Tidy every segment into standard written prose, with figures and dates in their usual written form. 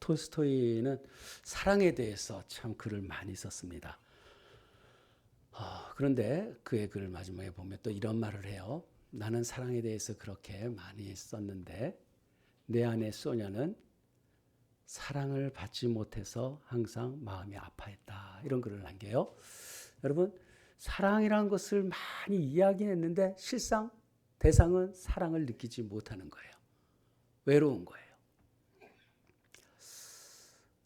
톨스토이는 사랑에 대해서 참 글을 많이 썼습니다. 그런데 그의 글을 마지막에 보면 또 이런 말을 해요. 나는 사랑에 대해서 그렇게 많이 썼는데 내 안의 소녀는 사랑을 받지 못해서 항상 마음이 아파했다. 이런 글을 남겨요. 여러분, 사랑이라는 것을 많이 이야기했는데 실상 대상은 사랑을 느끼지 못하는 거예요. 외로운 거예요.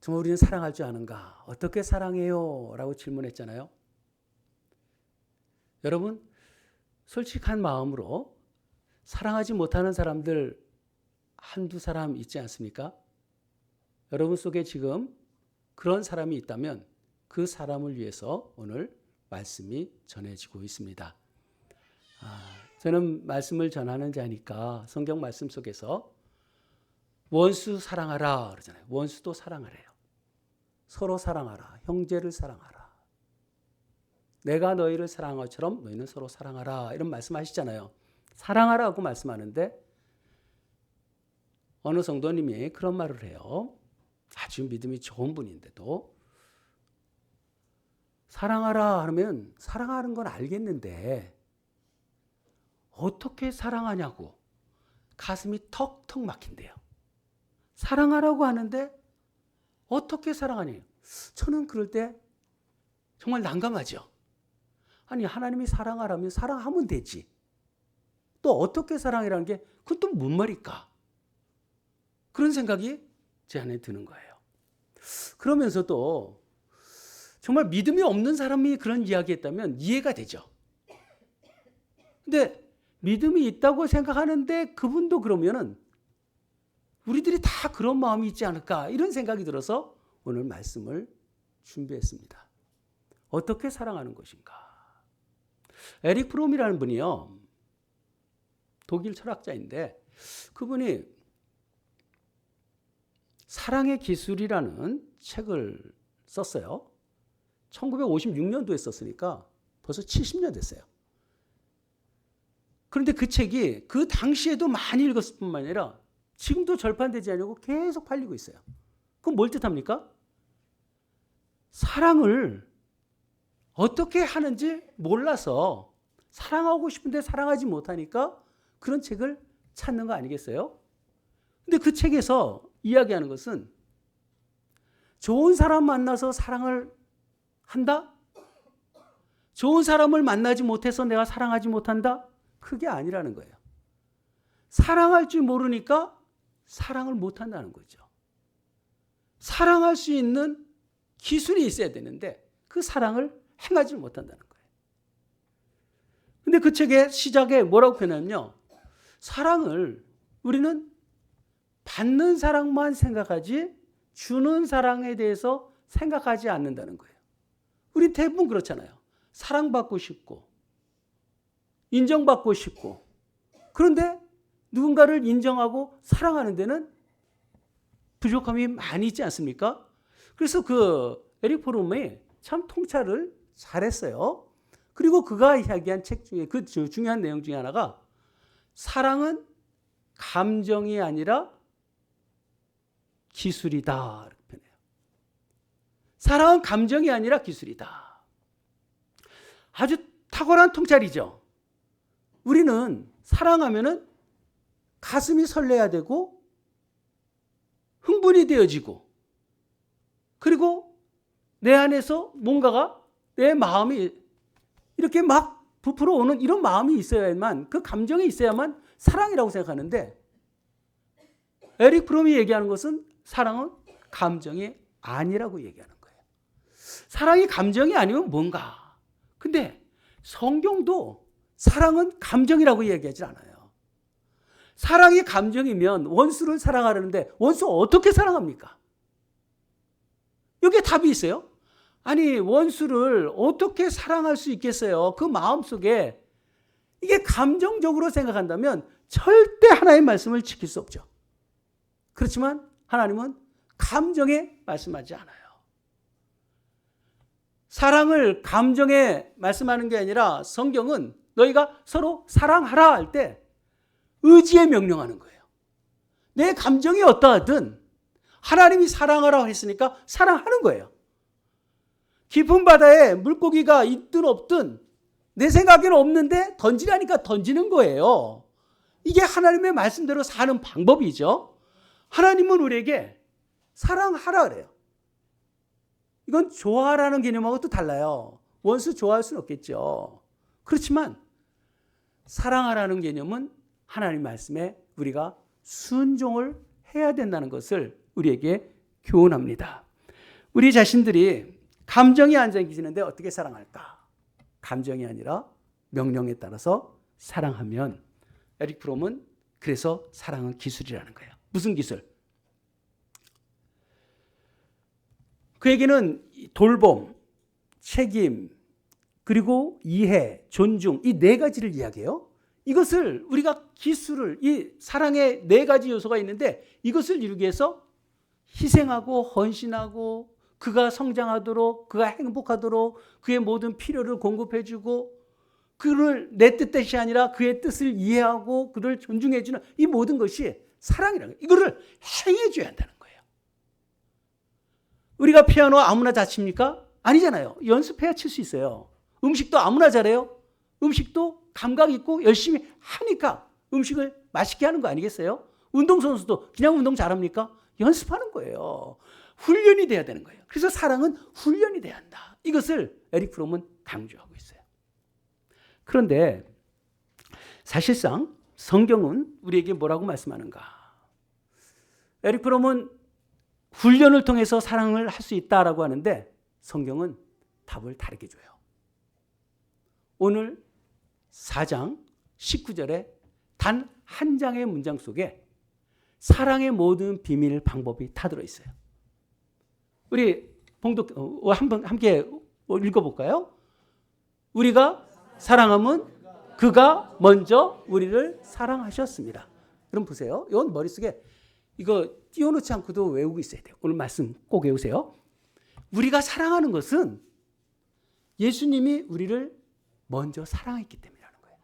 정말 우리는 사랑할 줄 아는가? 어떻게 사랑해요? 라고 질문했잖아요. 여러분, 솔직한 마음으로 사랑하지 못하는 사람들 한두 사람 있지 않습니까? 여러분 속에 지금 그런 사람이 있다면 그 사람을 위해서 오늘 말씀이 전해지고 있습니다. 저는 말씀을 전하는 자니까 성경 말씀 속에서 원수 사랑하라 그러잖아요. 원수도 사랑하래요. 서로 사랑하라. 형제를 사랑하라. 내가 너희를 사랑한 것처럼 너희는 서로 사랑하라. 이런 말씀하시잖아요. 사랑하라고 말씀하는데 어느 성도님이 그런 말을 해요. 아주 믿음이 좋은 분인데도 사랑하라 하면 사랑하는 건 알겠는데 어떻게 사랑하냐고 가슴이 턱턱 막힌대요. 사랑하라고 하는데 어떻게 사랑하냐. 저는 그럴 때 정말 난감하죠. 아니 하나님이 사랑하라면 사랑하면 되지. 또 어떻게 사랑이라는 게 그건 또 뭔 말일까? 그런 생각이 제 안에 드는 거예요. 그러면서도 정말 믿음이 없는 사람이 그런 이야기했다면 이해가 되죠. 근데 믿음이 있다고 생각하는데 그분도 그러면은 우리들이 다 그런 마음이 있지 않을까 이런 생각이 들어서 오늘 말씀을 준비했습니다. 어떻게 사랑하는 것인가? 에릭 프롬이라는 분이요. 독일 철학자인데 그분이 사랑의 기술이라는 책을 썼어요. 1956년도에 썼으니까 벌써 70년 됐어요. 그런데 그 책이 그 당시에도 많이 읽었을 뿐만 아니라 지금도 절판되지 않고 계속 팔리고 있어요. 그건 뭘 뜻합니까? 사랑을 어떻게 하는지 몰라서 사랑하고 싶은데 사랑하지 못하니까 그런 책을 찾는 거 아니겠어요? 근데 그 책에서 이야기하는 것은 좋은 사람 만나서 사랑을 한다? 좋은 사람을 만나지 못해서 내가 사랑하지 못한다? 그게 아니라는 거예요. 사랑할 줄 모르니까 사랑을 못한다는 거죠. 사랑할 수 있는 기술이 있어야 되는데 그 사랑을 행하지 못한다는 거예요. 근데 그 책의 시작에 뭐라고 표현하냐면요. 사랑을 우리는 받는 사랑만 생각하지 주는 사랑에 대해서 생각하지 않는다는 거예요. 우리 대부분 그렇잖아요. 사랑받고 싶고 인정받고 싶고 그런데 누군가를 인정하고 사랑하는 데는 부족함이 많이 있지 않습니까? 그래서 그 에릭 프롬이 참 통찰을 잘했어요. 그리고 그가 이야기한 책 중에 그 중요한 내용 중에 하나가 사랑은 감정이 아니라 기술이다. 이렇게 표현해요. 사랑은 감정이 아니라 기술이다. 아주 탁월한 통찰이죠. 우리는 사랑하면은 가슴이 설레야 되고 흥분이 되어지고 그리고 내 안에서 뭔가가 내 마음이 이렇게 막 부풀어 오는 이런 마음이 있어야만 그 감정이 있어야만 사랑이라고 생각하는데 에릭 프롬이 얘기하는 것은 사랑은 감정이 아니라고 얘기하는 거예요. 사랑이 감정이 아니면 뭔가. 근데 성경도 사랑은 감정이라고 얘기하지 않아요. 사랑이 감정이면 원수를 사랑하려는데 원수 어떻게 사랑합니까? 여기에 답이 있어요. 아니 원수를 어떻게 사랑할 수 있겠어요? 그 마음속에 이게 감정적으로 생각한다면 절대 하나님의 말씀을 지킬 수 없죠. 그렇지만 하나님은 감정에 말씀하지 않아요. 사랑을 감정에 말씀하는 게 아니라 성경은 너희가 서로 사랑하라 할 때 의지에 명령하는 거예요. 내 감정이 어떠하든 하나님이 사랑하라고 했으니까 사랑하는 거예요. 깊은 바다에 물고기가 있든 없든 내 생각에는 없는데 던지라니까 던지는 거예요. 이게 하나님의 말씀대로 사는 방법이죠. 하나님은 우리에게 사랑하라 그래요. 이건 좋아하라는 개념하고 또 달라요. 원수 좋아할 수는 없겠죠. 그렇지만 사랑하라는 개념은 하나님 말씀에 우리가 순종을 해야 된다는 것을 우리에게 교훈합니다. 우리 자신들이 감정이 안정해지는데 어떻게 사랑할까? 감정이 아니라 명령에 따라서 사랑하면, 에릭 프롬은 그래서 사랑은 기술이라는 거예요. 무슨 기술? 그에게는 돌봄, 책임, 그리고 이해, 존중, 이 네 가지를 이야기해요. 이것을 우리가 기술을, 이 사랑의 네 가지 요소가 있는데 이것을 이루기 위해서 희생하고 헌신하고 그가 성장하도록, 그가 행복하도록 그의 모든 필요를 공급해주고 그를 내 뜻이 아니라 그의 뜻을 이해하고 그를 존중해주는 이 모든 것이 사랑이라는 거예요. 이거를 행해줘야 한다는 거예요. 우리가 피아노 아무나 잘 칩니까? 아니잖아요. 연습해야 칠 수 있어요. 음식도 아무나 잘해요? 음식도 감각 있고 열심히 하니까 음식을 맛있게 하는 거 아니겠어요? 운동선수도 그냥 운동 잘합니까? 연습하는 거예요. 훈련이 돼야 되는 거예요. 그래서 사랑은 훈련이 돼야 한다. 이것을 에릭 프롬은 강조하고 있어요. 그런데 사실상 성경은 우리에게 뭐라고 말씀하는가? 에릭 프롬은 훈련을 통해서 사랑을 할 수 있다라고 하는데 성경은 답을 다르게 줘요. 오늘 4장 19절에 단 한 장의 문장 속에 사랑의 모든 비밀 방법이 다 들어있어요. 우리 봉독 한번 함께 읽어볼까요? 우리가 사랑하면 그가 먼저 우리를 사랑하셨습니다. 그럼 보세요. 이건 머릿속에 이거 띄워놓지 않고도 외우고 있어야 돼요. 오늘 말씀 꼭 외우세요. 우리가 사랑하는 것은 예수님이 우리를 먼저 사랑했기 때문이라는 거예요.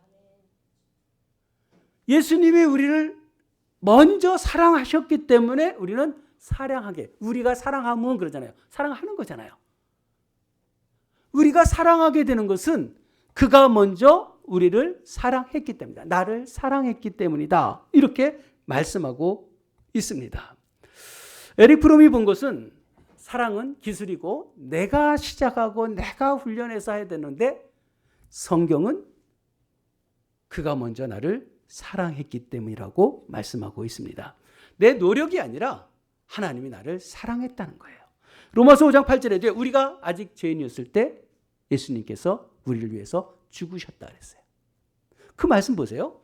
예수님이 우리를 먼저 사랑하셨기 때문에 우리는 사랑하게, 우리가 사랑하면 그러잖아요. 사랑하는 거잖아요. 우리가 사랑하게 되는 것은 그가 먼저 우리를 사랑했기 때문이다. 나를 사랑했기 때문이다. 이렇게 말씀하고 있습니다. 에릭 프롬이 본 것은 사랑은 기술이고 내가 시작하고 내가 훈련해서 해야 되는데 성경은 그가 먼저 나를 사랑했기 때문이라고 말씀하고 있습니다. 내 노력이 아니라 하나님이 나를 사랑했다는 거예요. 로마서 5장 8절에 우리가 아직 죄인이었을 때 예수님께서 우리를 위해서 죽으셨다 그랬어요. 그 말씀 보세요.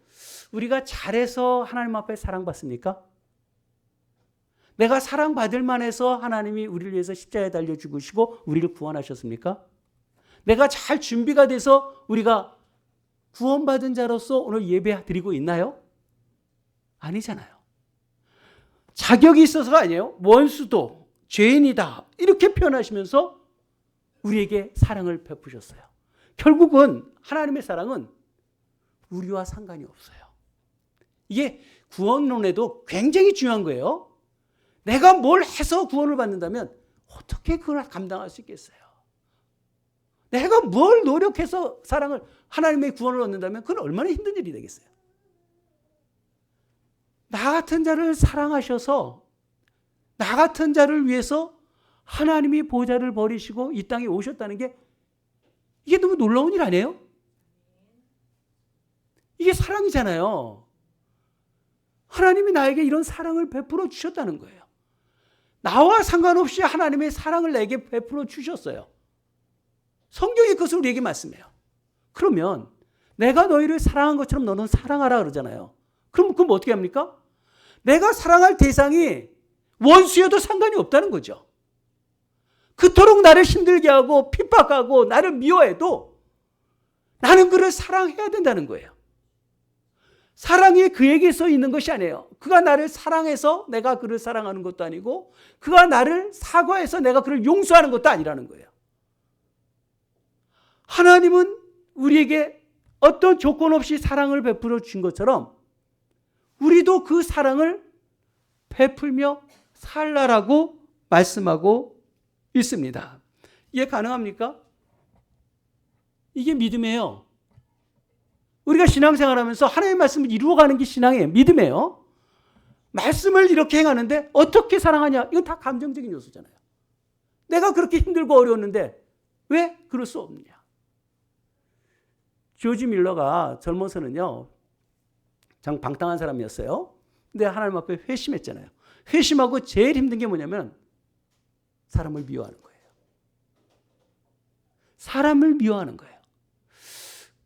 우리가 잘해서 하나님 앞에 사랑받습니까? 내가 사랑받을 만해서 하나님이 우리를 위해서 십자가에 달려 죽으시고 우리를 구원하셨습니까? 내가 잘 준비가 돼서 우리가 구원받은 자로서 오늘 예배 드리고 있나요? 아니잖아요. 자격이 있어서가 아니에요. 원수도 죄인이다 이렇게 표현하시면서 우리에게 사랑을 베푸셨어요. 결국은 하나님의 사랑은 우리와 상관이 없어요. 이게 구원론에도 굉장히 중요한 거예요. 내가 뭘 해서 구원을 받는다면 어떻게 그걸 감당할 수 있겠어요? 내가 뭘 노력해서 사랑을, 하나님의 구원을 얻는다면 그건 얼마나 힘든 일이 되겠어요? 나 같은 자를 사랑하셔서 나 같은 자를 위해서 하나님이 보좌를 버리시고 이 땅에 오셨다는 게 이게 너무 놀라운 일 아니에요? 이게 사랑이잖아요. 하나님이 나에게 이런 사랑을 베풀어 주셨다는 거예요. 나와 상관없이 하나님의 사랑을 내게 베풀어 주셨어요. 성경이 그것을 우리에게 말씀해요. 그러면 내가 너희를 사랑한 것처럼 너는 사랑하라 그러잖아요. 그럼 어떻게 합니까? 내가 사랑할 대상이 원수여도 상관이 없다는 거죠. 그토록 나를 힘들게 하고 핍박하고 나를 미워해도 나는 그를 사랑해야 된다는 거예요. 사랑이 그에게서 있는 것이 아니에요. 그가 나를 사랑해서 내가 그를 사랑하는 것도 아니고 그가 나를 사과해서 내가 그를 용서하는 것도 아니라는 거예요. 하나님은 우리에게 어떤 조건 없이 사랑을 베풀어 준 것처럼 우리도 그 사랑을 베풀며 살라라고 말씀하고 있습니다. 이게 가능합니까? 이게 믿음이에요. 우리가 신앙생활하면서 하나님의 말씀을 이루어가는 게 신앙이에요. 믿음이에요. 말씀을 이렇게 행하는데 어떻게 사랑하냐? 이건 다 감정적인 요소잖아요. 내가 그렇게 힘들고 어려웠는데 왜 그럴 수 없느냐? 조지 밀러가 젊어서는요, 장 방탕한 사람이었어요. 근데 하나님 앞에 회심했잖아요. 회심하고 제일 힘든 게 뭐냐면 사람을 미워하는 거예요. 사람을 미워하는 거예요.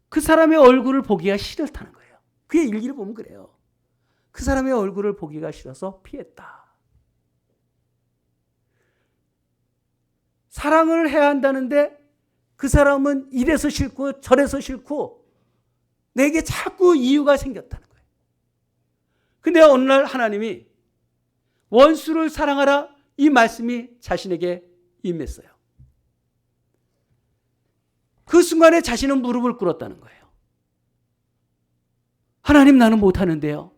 그 사람의 얼굴을 보기가 싫다는 거예요. 그의 일기를 보면 그래요. 그 사람의 얼굴을 보기가 싫어서 피했다. 사랑을 해야 한다는데 그 사람은 이래서 싫고 저래서 싫고 내게 자꾸 이유가 생겼다는 거예요. 근데 어느 날 하나님이 원수를 사랑하라, 이 말씀이 자신에게 임했어요. 그 순간에 자신은 무릎을 꿇었다는 거예요. 하나님, 나는 못하는데요.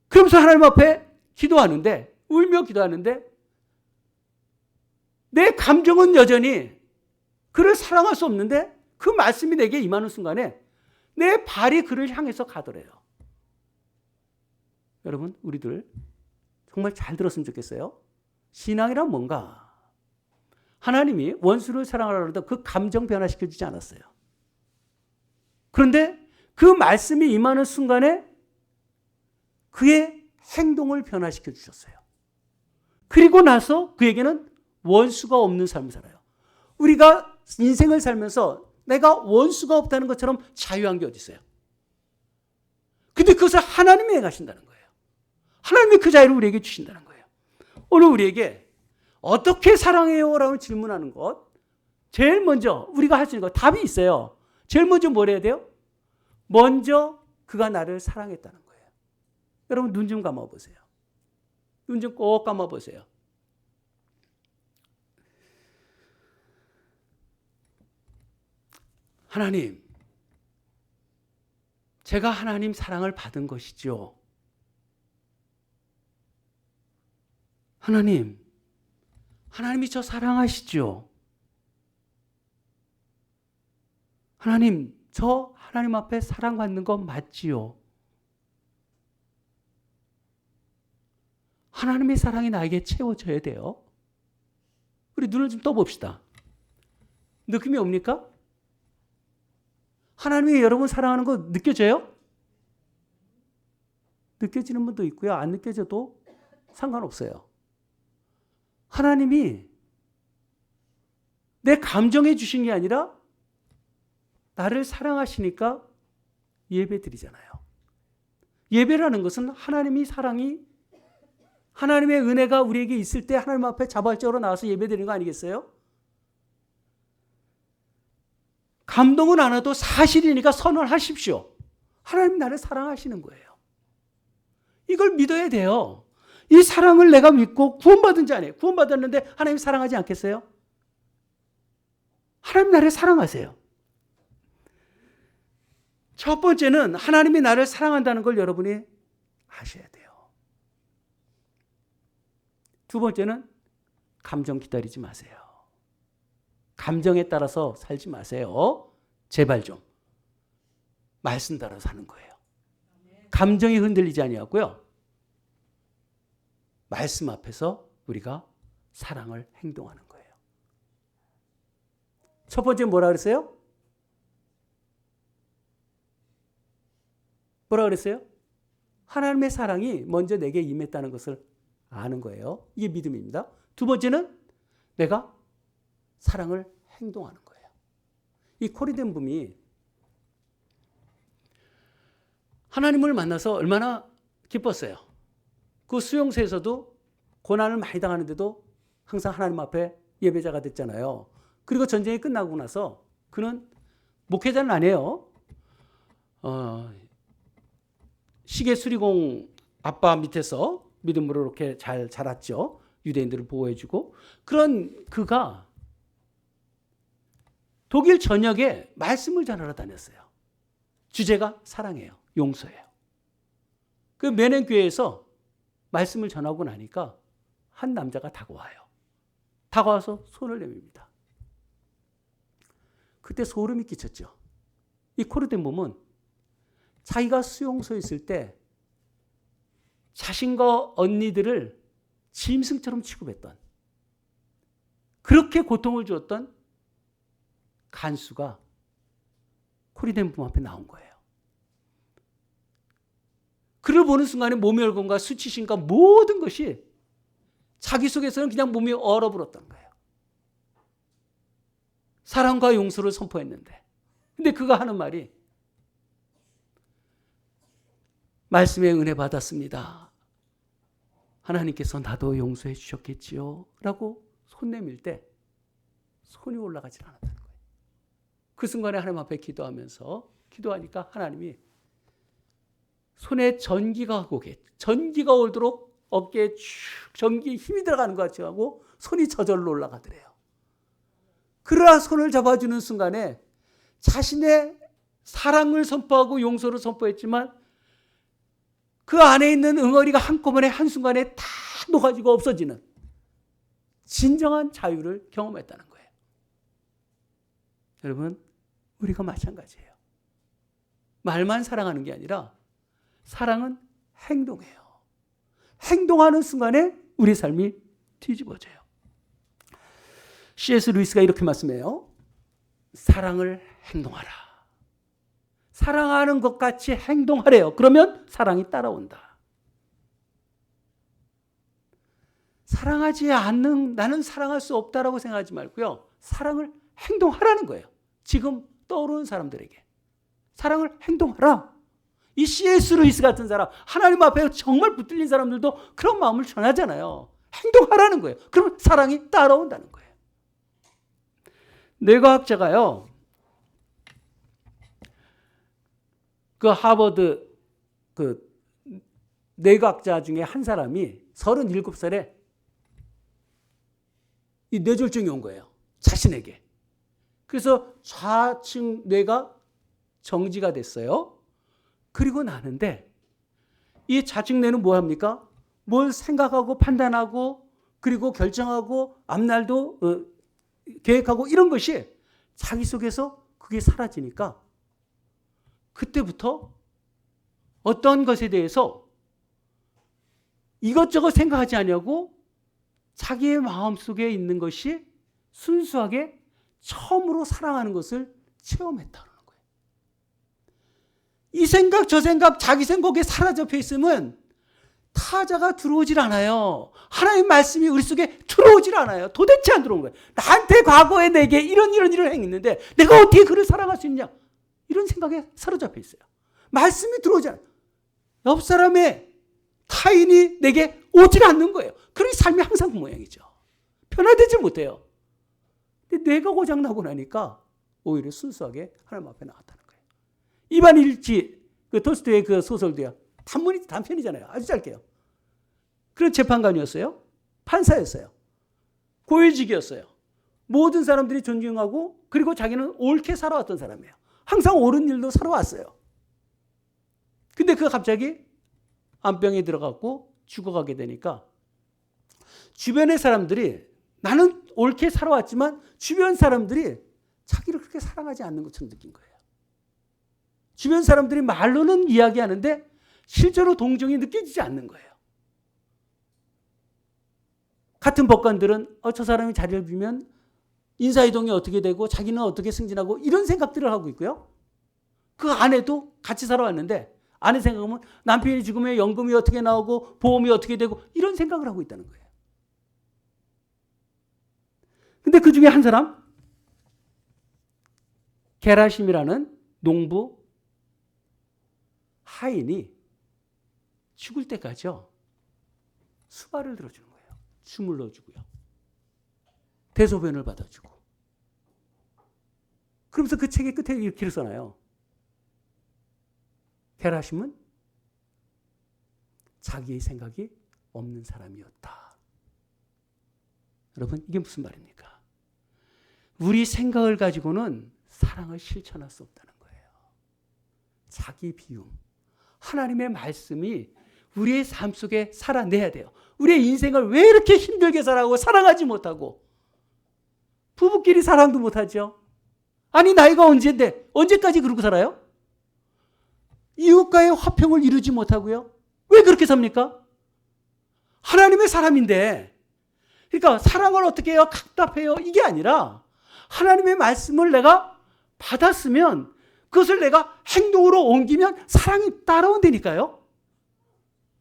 그러면서 하나님 앞에 기도하는데, 울며 기도하는데 내 감정은 여전히 그를 사랑할 수 없는데 그 말씀이 내게 임하는 순간에 내 발이 그를 향해서 가더래요. 여러분, 우리들 정말 잘 들었으면 좋겠어요. 신앙이란 뭔가? 하나님이 원수를 사랑하라고 해도 그 감정 변화시켜주지 않았어요. 그런데 그 말씀이 임하는 순간에 그의 행동을 변화시켜 주셨어요. 그리고 나서 그에게는 원수가 없는 삶을 살아요. 우리가 인생을 살면서 내가 원수가 없다는 것처럼 자유한 게 어디 있어요? 근데 그것을 하나님이 행하신다는 거예요. 하나님이 그 자유를 우리에게 주신다는 거예요. 오늘 우리에게 어떻게 사랑해요? 라고 질문하는 것, 제일 먼저 우리가 할 수 있는 것, 답이 있어요. 제일 먼저 뭘 해야 돼요? 먼저 그가 나를 사랑했다는 거예요. 여러분, 눈 좀 감아보세요. 눈 좀 꼭 감아보세요. 하나님, 제가 하나님 사랑을 받은 것이죠. 하나님, 하나님이 저 사랑하시죠. 하나님, 저 하나님 앞에 사랑받는 거 맞지요. 하나님의 사랑이 나에게 채워져야 돼요. 우리 눈을 좀 떠봅시다. 느낌이 옵니까? 하나님이 여러분 사랑하는 거 느껴져요? 느껴지는 분도 있고요. 안 느껴져도 상관없어요. 하나님이 내 감정에 주신 게 아니라 나를 사랑하시니까 예배 드리잖아요. 예배라는 것은 하나님이 사랑이, 하나님의 은혜가 우리에게 있을 때 하나님 앞에 자발적으로 나와서 예배 드리는 거 아니겠어요? 감동은 안 와도 사실이니까 선언하십시오. 하나님 나를 사랑하시는 거예요. 이걸 믿어야 돼요. 이 사랑을 내가 믿고 구원받은 자 아니에요. 구원받았는데 하나님 사랑하지 않겠어요? 하나님 나를 사랑하세요. 첫 번째는 하나님이 나를 사랑한다는 걸 여러분이 아셔야 돼요. 두 번째는 감정 기다리지 마세요. 감정에 따라서 살지 마세요. 제발 좀. 말씀 따라 사는 거예요. 감정이 흔들리지 아니하고요. 말씀 앞에서 우리가 사랑을 행동하는 거예요. 첫 번째 뭐라 그랬어요? 뭐라 그랬어요? 하나님의 사랑이 먼저 내게 임했다는 것을 아는 거예요. 이게 믿음입니다. 두 번째는 내가 사랑을 행동하는 거예요. 이 코리덴 붐이 하나님을 만나서 얼마나 기뻤어요. 그 수용소에서도 고난을 많이 당하는데도 항상 하나님 앞에 예배자가 됐잖아요. 그리고 전쟁이 끝나고 나서 그는 목회자는 아니에요. 시계 수리공 아빠 밑에서 믿음으로 이렇게 잘 자랐죠. 유대인들을 보호해주고. 그런 그가 독일 전역에 말씀을 전하러 다녔어요. 주제가 사랑이에요. 용서예요. 그 메넨교회에서 말씀을 전하고 나니까 한 남자가 다가와요. 다가와서 손을 내밉니다. 그때 소름이 끼쳤죠. 이 코르덴봄은 자기가 수용소에 있을 때 자신과 언니들을 짐승처럼 취급했던, 그렇게 고통을 주었던 간수가 코르덴봄 앞에 나온 거예요. 그를 보는 순간에 몸의 얼굴과 수치심과 모든 것이 자기 속에서는 그냥 몸이 얼어붙었던 거예요. 사랑과 용서를 선포했는데, 근데 그가 하는 말이 말씀의 은혜 받았습니다. 하나님께서 나도 용서해 주셨겠지요? 라고 손 내밀 때 손이 올라가지 않았다는 거예요. 그 순간에 하나님 앞에 기도하니까 하나님이 손에 전기가 오도록 어깨에 쭉 전기에 힘이 들어가는 것 같이 하고 손이 저절로 올라가더래요. 그러나 손을 잡아주는 순간에 자신의 사랑을 선포하고 용서를 선포했지만 그 안에 있는 응어리가 한꺼번에 한순간에 다 녹아지고 없어지는 진정한 자유를 경험했다는 거예요. 여러분, 우리가 마찬가지예요. 말만 사랑하는 게 아니라 사랑은 행동이에요. 행동하는 순간에 우리 삶이 뒤집어져요. C.S. 루이스가 이렇게 말씀해요. 사랑을 행동하라. 사랑하는 것 같이 행동하래요. 그러면 사랑이 따라온다. 사랑하지 않는, 나는 사랑할 수 없다라고 생각하지 말고요. 사랑을 행동하라는 거예요. 지금 떠오르는 사람들에게. 사랑을 행동하라. 이 C.S. 루이스 같은 사람, 하나님 앞에 정말 붙들린 사람들도 그런 마음을 전하잖아요. 행동하라는 거예요. 그러면 사랑이 따라온다는 거예요. 뇌과학자가요, 그 하버드 그 뇌과학자 중에 한 사람이 37살에 이 뇌졸중이 온 거예요. 자신에게. 그래서 좌측 뇌가 정지가 됐어요. 그리고 나는데 이 좌측 뇌는 뭐 합니까? 뭘 생각하고 판단하고 그리고 결정하고 앞날도 계획하고 이런 것이 자기 속에서 그게 사라지니까 그때부터 어떤 것에 대해서 이것저것 생각하지 않냐고 자기의 마음속에 있는 것이 순수하게 처음으로 사랑하는 것을 체험했다는 거예요. 이 생각 저 생각 자기 생각에 사로잡혀 있으면 타자가 들어오질 않아요. 하나님의 말씀이 우리 속에 들어오질 않아요. 도대체 안 들어온 거예요. 나한테 과거에 내게 이런 행했는데 내가 어떻게 그를 사랑할 수 있냐? 이런 생각에 사로잡혀 있어요. 말씀이 들어오지 않아요. 옆 사람의 타인이 내게 오질 않는 거예요. 그런 삶이 항상 그 모양이죠. 변화되지 못해요. 근데 뇌가 고장나고 나니까 오히려 순수하게 하나님 앞에 나왔다는 거예요. 이반 일지, 그 토스토의 그 소설도요. 단편이잖아요. 아주 짧게요. 그런 재판관이었어요. 판사였어요. 고위직이었어요. 모든 사람들이 존경하고 그리고 자기는 옳게 살아왔던 사람이에요. 항상 옳은 일도 살아왔어요. 근데 그가 갑자기 암병에 들어갔고 죽어가게 되니까 주변의 사람들이 나는 옳게 살아왔지만 주변 사람들이 자기를 그렇게 사랑하지 않는 것처럼 느낀 거예요. 주변 사람들이 말로는 이야기하는데 실제로 동정이 느껴지지 않는 거예요. 같은 법관들은 저 사람이 자리를 비면 인사이동이 어떻게 되고 자기는 어떻게 승진하고 이런 생각들을 하고 있고요. 그 아내도 같이 살아왔는데 아내 생각하면 남편이 죽으면 연금이 어떻게 나오고 보험이 어떻게 되고 이런 생각을 하고 있다는 거예요. 근데 그 중에 한 사람 게라심이라는 농부 하인이 죽을 때까지요. 수발을 들어주는 거예요. 주물러주고요. 대소변을 받아주고. 그러면서 그 책의 끝에 이렇게 써놔요. 게라심은 자기의 생각이 없는 사람이었다. 여러분, 이게 무슨 말입니까? 우리 생각을 가지고는 사랑을 실천할 수 없다는 거예요. 자기 비움. 하나님의 말씀이 우리의 삶 속에 살아내야 돼요. 우리의 인생을 왜 이렇게 힘들게 살아가고 사랑하지 못하고 부부끼리 사랑도 못하죠. 아니 나이가 언제인데 언제까지 그러고 살아요? 이웃과의 화평을 이루지 못하고요. 왜 그렇게 삽니까? 하나님의 사람인데, 그러니까 사랑을 어떻게 해요? 답답해요? 이게 아니라 하나님의 말씀을 내가 받았으면 그것을 내가 행동으로 옮기면 사랑이 따라온다니까요.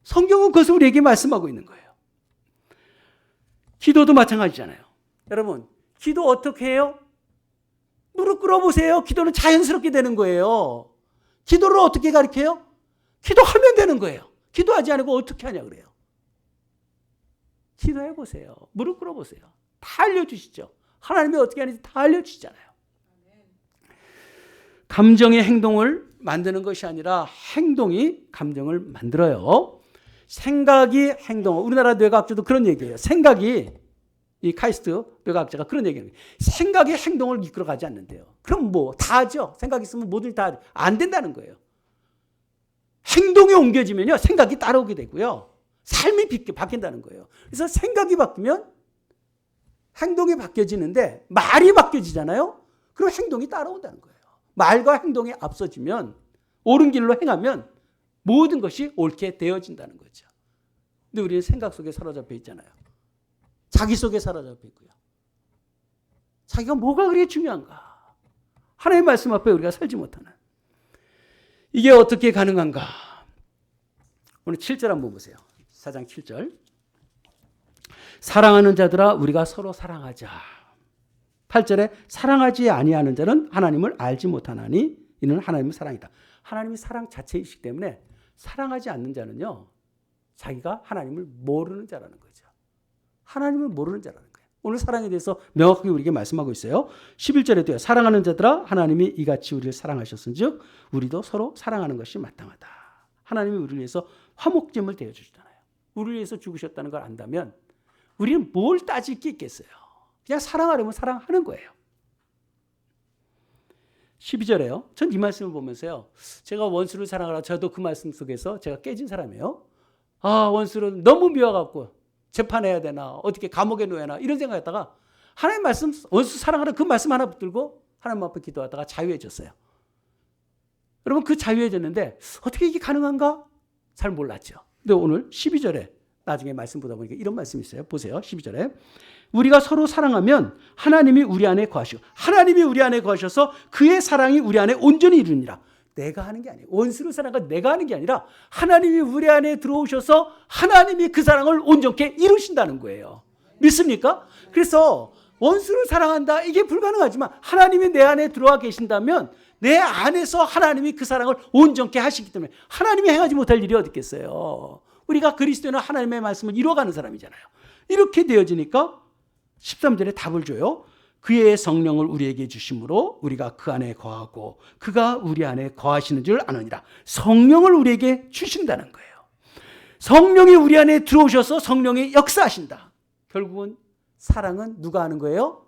성경은 그것을 우리에게 말씀하고 있는 거예요. 기도도 마찬가지잖아요. 여러분, 기도 어떻게 해요? 무릎 꿇어보세요. 기도는 자연스럽게 되는 거예요. 기도를 어떻게 가르쳐요? 기도하면 되는 거예요. 기도하지 않고 어떻게 하냐 그래요. 기도해보세요. 무릎 꿇어보세요. 다 알려주시죠. 하나님이 어떻게 하는지 다 알려주시잖아요. 감정의 행동을 만드는 것이 아니라 행동이 감정을 만들어요. 생각이 행동. 우리나라 뇌과학자도 그런 얘기예요. 생각이, 이 카이스트 뇌과학자가 그런 얘기예요. 생각이 행동을 이끌어가지 않는데요. 그럼 뭐 다 하죠. 생각 있으면 뭐든 다 안 된다는 거예요. 행동이 옮겨지면요, 생각이 따라오게 되고요. 삶이 바뀐다는 거예요. 그래서 생각이 바뀌면 행동이 바뀌어지는데 말이 바뀌어지잖아요. 그럼 행동이 따라온다는 거예요. 말과 행동이 앞서지면 옳은 길로 행하면 모든 것이 옳게 되어진다는 거죠. 근데 우리는 생각 속에 사로잡혀 있잖아요. 자기 속에 사로잡혀 있고요. 자기가 뭐가 그렇게 중요한가? 하나님의 말씀 앞에 우리가 살지 못하는. 이게 어떻게 가능한가? 오늘 7절 한번 보세요. 4장 7절. 사랑하는 자들아 우리가 서로 사랑하자. 8절에 사랑하지 아니하는 자는 하나님을 알지 못하나니 이는 하나님의 사랑이다. 하나님이 사랑 자체이시기 때문에 사랑하지 않는 자는요, 자기가 하나님을 모르는 자라는 거죠. 하나님을 모르는 자라는 거예요. 오늘 사랑에 대해서 명확하게 우리에게 말씀하고 있어요. 11절에도요. 사랑하는 자들아 하나님이 이같이 우리를 사랑하셨은즉 우리도 서로 사랑하는 것이 마땅하다. 하나님이 우리를 위해서 화목제물 되어주시잖아요. 우리를 위해서 죽으셨다는 걸 안다면 우리는 뭘 따질 게 있겠어요. 그냥 사랑하려면 사랑하는 거예요. 12절에요. 전 이 말씀을 보면서요, 제가 원수를 사랑하라. 저도 그 말씀 속에서 제가 깨진 사람이에요. 아, 원수를 너무 미워갖고 재판해야 되나, 어떻게 감옥에 놓여야 하나, 이런 생각했다가 하나님 말씀, 원수 사랑하라 그 말씀 하나 붙들고 하나님 앞에 기도하다가 자유해졌어요. 여러분, 그 자유해졌는데 어떻게 이게 가능한가? 잘 몰랐죠. 근데 오늘 12절에 나중에 말씀 보다 보니까 이런 말씀이 있어요. 보세요. 12절에 우리가 서로 사랑하면 하나님이 우리 안에 거하시고 하나님이 우리 안에 거하셔서 그의 사랑이 우리 안에 온전히 이루니라. 내가 하는 게 아니에요. 원수를 사랑하고 내가 하는 게 아니라 하나님이 우리 안에 들어오셔서 하나님이 그 사랑을 온전케 이루신다는 거예요. 믿습니까? 그래서 원수를 사랑한다, 이게 불가능하지만 하나님이 내 안에 들어와 계신다면 내 안에서 하나님이 그 사랑을 온전케 하시기 때문에 하나님이 행하지 못할 일이 어디 있겠어요. 우리가 그리스도는 하나님의 말씀을 이루어가는 사람이잖아요. 이렇게 되어지니까 13절에 답을 줘요. 그의 성령을 우리에게 주심으로 우리가 그 안에 거하고 그가 우리 안에 거하시는 줄 아느니라. 성령을 우리에게 주신다는 거예요. 성령이 우리 안에 들어오셔서 성령이 역사하신다. 결국은 사랑은 누가 하는 거예요?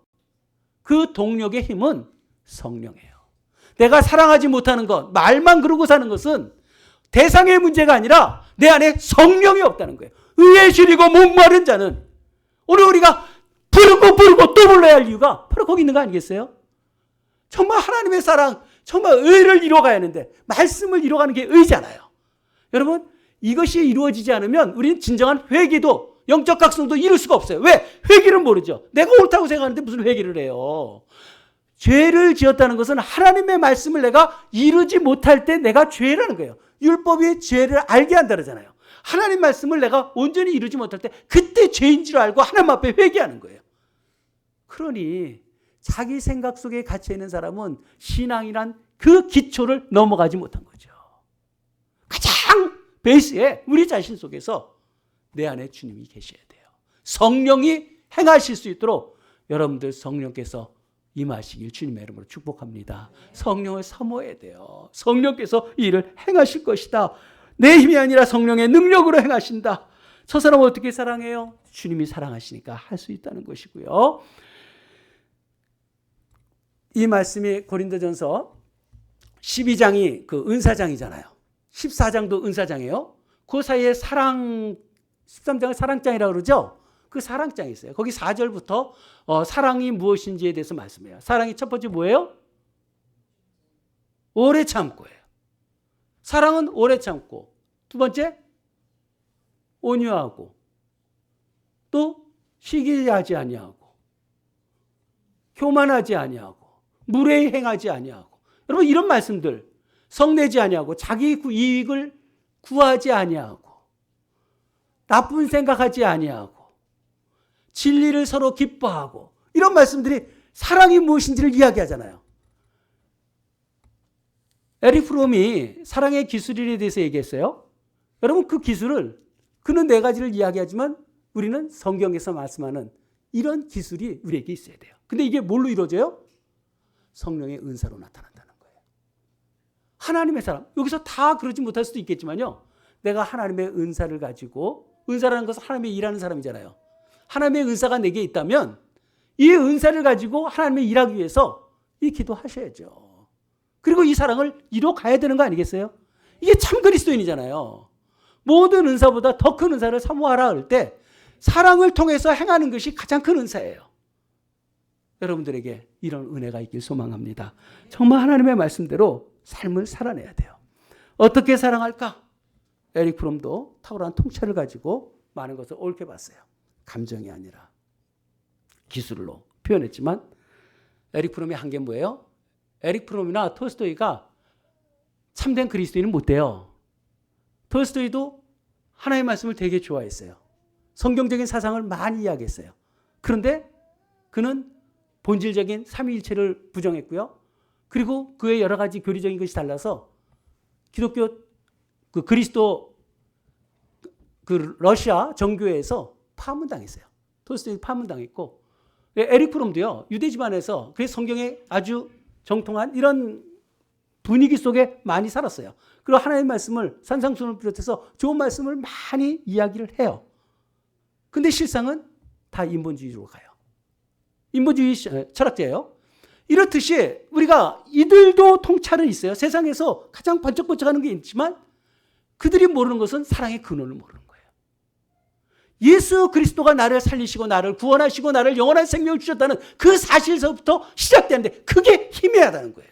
그 동력의 힘은 성령이에요. 내가 사랑하지 못하는 것, 말만 그러고 사는 것은 대상의 문제가 아니라 내 안에 성령이 없다는 거예요. 의에 줄이고 목마른 자는, 오늘 우리가 부르고 또 불러야 할 이유가 바로 거기 있는 거 아니겠어요? 정말 하나님의 사랑, 정말 의를 이루어가야 하는데 말씀을 이루어가는 게 의잖아요. 여러분, 이것이 이루어지지 않으면 우리는 진정한 회개도 영적 각성도 이룰 수가 없어요. 왜? 회개를 모르죠. 내가 옳다고 생각하는데 무슨 회개를 해요. 죄를 지었다는 것은 하나님의 말씀을 내가 이루지 못할 때 내가 죄라는 거예요. 율법이 죄를 알게 한다 그러잖아요. 하나님 말씀을 내가 온전히 이루지 못할 때 그때 죄인 줄 알고 하나님 앞에 회개하는 거예요. 그러니 자기 생각 속에 갇혀있는 사람은 신앙이란 그 기초를 넘어가지 못한 거죠. 가장 베이스에 우리 자신 속에서 내 안에 주님이 계셔야 돼요. 성령이 행하실 수 있도록 여러분들 성령께서 임하시길 주님의 이름으로 축복합니다. 성령을 사모해야 돼요. 성령께서 이 일을 행하실 것이다. 내 힘이 아니라 성령의 능력으로 행하신다. 저 사람을 어떻게 사랑해요? 주님이 사랑하시니까 할 수 있다는 것이고요. 이 말씀이 고린도전서 12장이 그 은사장이잖아요. 14장도 은사장이에요. 그 사이에 사랑 13장을 사랑장이라고 그러죠. 그 사랑장이 있어요. 거기 4절부터 사랑이 무엇인지에 대해서 말씀해요. 사랑이 첫 번째 뭐예요? 오래 참고예요. 사랑은 오래 참고, 두 번째 온유하고, 또 시기하지 아니하고, 교만하지 아니하고, 무례히 행하지 아니하고. 여러분 이런 말씀들, 성내지 아니하고, 자기 이익을 구하지 아니하고, 나쁜 생각하지 아니하고, 진리를 서로 기뻐하고, 이런 말씀들이 사랑이 무엇인지를 이야기하잖아요. 에릭 프롬이 사랑의 기술에 대해서 얘기했어요. 여러분 그 기술을 그는 네 가지를 이야기하지만 우리는 성경에서 말씀하는 이런 기술이 우리에게 있어야 돼요. 근데 이게 뭘로 이루어져요? 성령의 은사로 나타난다는 거예요. 하나님의 사랑. 여기서 다 그러지 못할 수도 있겠지만요. 내가 하나님의 은사를 가지고, 은사라는 것은 하나님의 일하는 사람이잖아요. 하나님의 은사가 내게 있다면 이 은사를 가지고 하나님의 일하기 위해서 이 기도하셔야죠. 그리고 이 사랑을 이뤄가야 되는 거 아니겠어요? 이게 참 그리스도인이잖아요. 모든 은사보다 더 큰 은사를 사모하라 할 때 사랑을 통해서 행하는 것이 가장 큰 은사예요. 여러분들에게 이런 은혜가 있길 소망합니다. 정말 하나님의 말씀대로 삶을 살아내야 돼요. 어떻게 사랑할까? 에릭 프롬도 탁월한 통찰을 가지고 많은 것을 옳게 봤어요. 감정이 아니라 기술로 표현했지만 에릭 프롬의 한계는 뭐예요? 에릭 프롬이나 톨스토이가 참된 그리스도인은 못 돼요. 톨스토이도 하나님의 말씀을 되게 좋아했어요. 성경적인 사상을 많이 이야기했어요. 그런데 그는 본질적인 삼위일체를 부정했고요. 그리고 그의 여러 가지 교리적인 것이 달라서 기독교 그 그리스도 그 러시아 정교회에서 파문당했어요. 톨스토이 파문당했고, 에릭 프롬도요 유대 집안에서 그 성경에 아주 정통한 이런 분위기 속에 많이 살았어요. 그리고 하나님의 말씀을 산상수훈을 비롯해서 좋은 말씀을 많이 이야기를 해요. 근데 실상은 다 인본주의로 가요. 인본주의 철학자예요. 이렇듯이 우리가 이들도 통찰은 있어요. 세상에서 가장 번쩍번쩍하는 게 있지만 그들이 모르는 것은 사랑의 근원을 모르는 거예요. 예수 그리스도가 나를 살리시고 나를 구원하시고 나를 영원한 생명을 주셨다는 그 사실서부터 시작되는데 그게 희미하다는 거예요.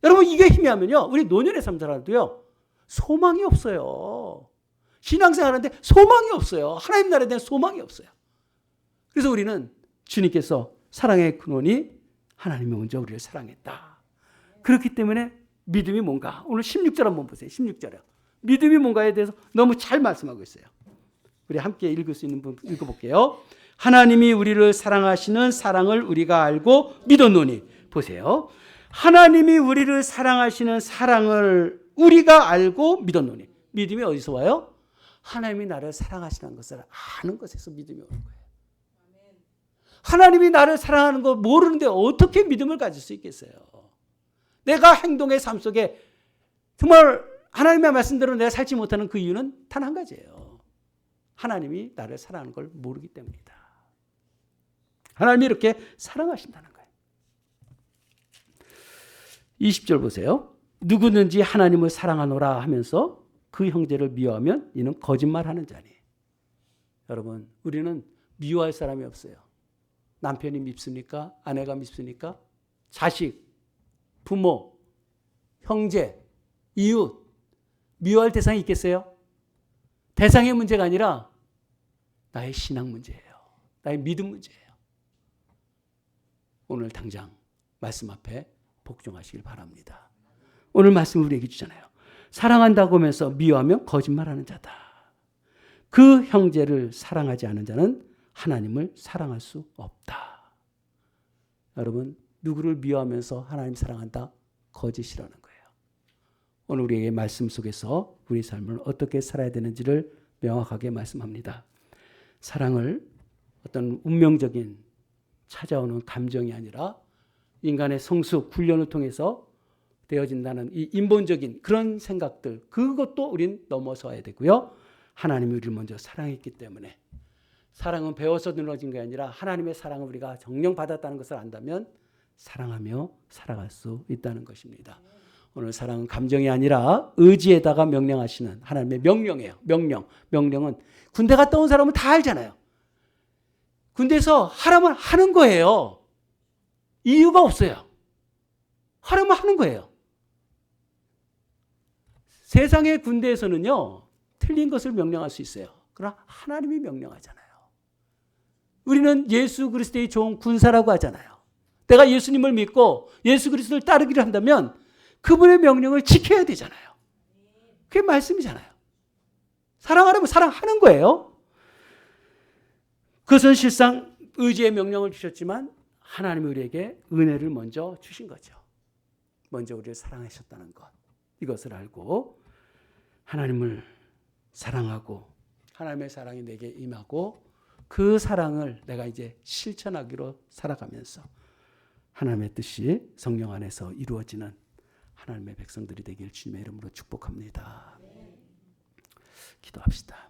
여러분 이게 희미하면요 우리 노년의 삶 살아도요 소망이 없어요. 신앙생활하는데 소망이 없어요. 하나님 나라에 대한 소망이 없어요. 그래서 우리는 주님께서 사랑의 근원이 하나님이 먼저 우리를 사랑했다. 그렇기 때문에 믿음이 뭔가, 오늘 16절 한번 보세요. 16절에 믿음이 뭔가에 대해서 너무 잘 말씀하고 있어요. 우리 함께 읽을 수 있는 분 읽어볼게요. 하나님이 우리를 사랑하시는 사랑을 우리가 알고 믿었노니. 보세요. 하나님이 우리를 사랑하시는 사랑을 우리가 알고 믿었노니. 믿음이 어디서 와요? 하나님이 나를 사랑하시는 것을 아는 것에서 믿음이 오는 거예요. 하나님이 나를 사랑하는 거 모르는데 어떻게 믿음을 가질 수 있겠어요? 내가 행동의 삶 속에 정말 하나님의 말씀대로 내가 살지 못하는 그 이유는 단 한 가지예요. 하나님이 나를 사랑하는 걸 모르기 때문이다. 하나님이 이렇게 사랑하신다는 거예요. 20절 보세요. 누구든지 하나님을 사랑하노라 하면서 그 형제를 미워하면 이는 거짓말하는 자니. 여러분 우리는 미워할 사람이 없어요. 남편이 밉습니까? 아내가 밉습니까? 자식, 부모, 형제, 이웃 미워할 대상이 있겠어요? 대상의 문제가 아니라 나의 신앙 문제예요. 나의 믿음 문제예요. 오늘 당장 말씀 앞에 복종하시길 바랍니다. 오늘 말씀을 우리에게 주잖아요. 사랑한다고 하면서 미워하면 거짓말하는 자다. 그 형제를 사랑하지 않은 자는 하나님을 사랑할 수 없다. 여러분 누구를 미워하면서 하나님 사랑한다? 거짓이라는 거예요. 오늘 우리에게 말씀 속에서 우리 삶을 어떻게 살아야 되는지를 명확하게 말씀합니다. 사랑을 어떤 운명적인 찾아오는 감정이 아니라 인간의 성숙, 훈련을 통해서 되어진다는 이 인본적인 그런 생각들, 그것도 우린 넘어서야 되고요. 하나님이 우리를 먼저 사랑했기 때문에, 사랑은 배워서 늘어진 게 아니라 하나님의 사랑을 우리가 정령 받았다는 것을 안다면 사랑하며 살아갈 수 있다는 것입니다. 오늘 사랑은 감정이 아니라 의지에다가 명령하시는 하나님의 명령이에요. 명령은 군대 갔다 온 사람은 다 알잖아요. 군대에서 하라면 하는 거예요. 이유가 없어요. 하라면 하는 거예요. 세상의 군대에서는요, 틀린 것을 명령할 수 있어요. 그러나 하나님이 명령하잖아요. 우리는 예수 그리스도의 종 군사라고 하잖아요. 내가 예수님을 믿고 예수 그리스도를 따르기를 한다면 그분의 명령을 지켜야 되잖아요. 그게 말씀이잖아요. 사랑하라면 사랑하는 거예요. 그것은 실상 의지의 명령을 주셨지만 하나님이 우리에게 은혜를 먼저 주신 거죠. 먼저 우리를 사랑하셨다는 것. 이것을 알고 하나님을 사랑하고 하나님의 사랑이 내게 임하고 그 사랑을 내가 이제 실천하기로 살아가면서 하나님의 뜻이 성령 안에서 이루어지는 하나님의 백성들이 되길 주님의 이름으로 축복합니다. 기도합시다.